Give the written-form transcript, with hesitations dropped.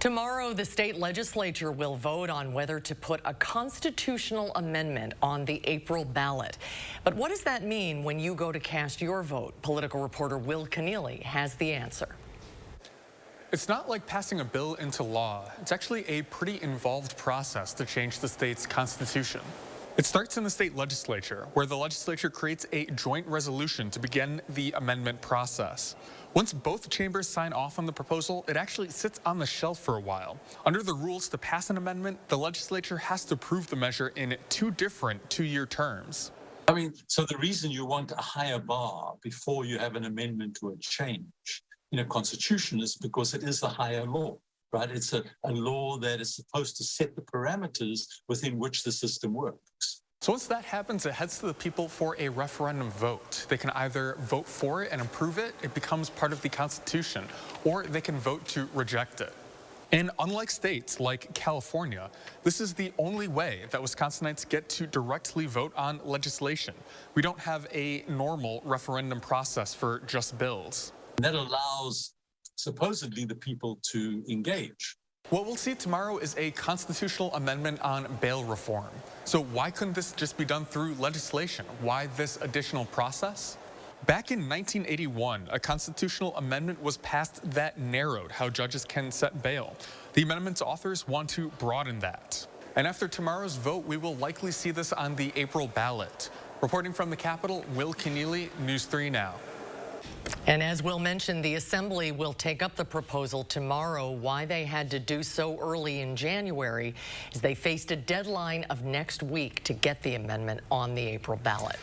Tomorrow, the state legislature will vote on whether to put a constitutional amendment on the April ballot. But what does that mean when you go to cast your vote? Political reporter Will Keneally has the answer. It's not like passing a bill into law. It's actually a pretty involved process to change the state's constitution. It starts in the state legislature, where the legislature creates a joint resolution to begin the amendment process. Once both chambers sign off on the proposal, it actually sits on the shelf for a while. Under the rules, to pass an amendment, the legislature has to approve the measure in two different two-year terms. So the reason you want a higher bar before you have an amendment to a change in a constitution is because it is the higher law, right? It's a law that is supposed to set the parameters within which the system works. So once that happens, it heads to the people for a referendum vote. They can either vote for it and approve it, it becomes part of the Constitution, or they can vote to reject it. And unlike states like California, this is the only way that Wisconsinites get to directly vote on legislation. We don't have a normal referendum process for just bills. And that allows supposedly the people to engage. What we'll see tomorrow is a constitutional amendment on bail reform. So why couldn't this just be done through legislation? Why this additional process? Back in 1981, a constitutional amendment was passed that narrowed how judges can set bail. The amendment's authors want to broaden that. And after tomorrow's vote, we will likely see this on the April ballot. Reporting from the Capitol, Will Keneally, News 3 Now. And as Will mentioned, the Assembly will take up the proposal tomorrow. Why they had to do so early in January is they faced a deadline of next week to get the amendment on the April ballot.